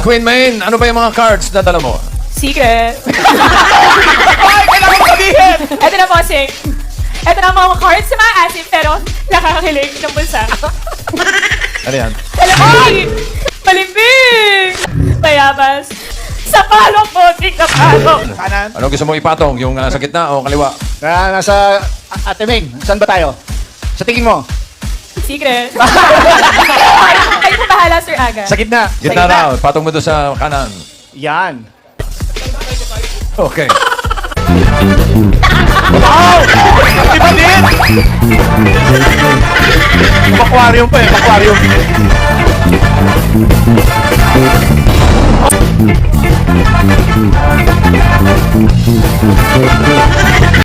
Queen Main, ano ba yung mga cards na dala mo? Secret. Ay, kailangan mo sabihin! Ito na po, Sing. Ito na mga cards sa mga asim, pero nakakakilig ng bulsa. Ano yan? Ay! Malimbing! Mayabas. Sa palong putik na palong. Kanan. Ano gusto mo ipatong? Yung sa gitna o kaliwa? Nasa Ate Ming. Saan ba tayo? Sa tingin mo? Secret. Kayo po bahala, Sir Aga. Sa gitna. Gitna raw. Patong mo doon sa kanan. Yan. Okay. Wow! Di ba din? Aquarium pa eh. Aquarium.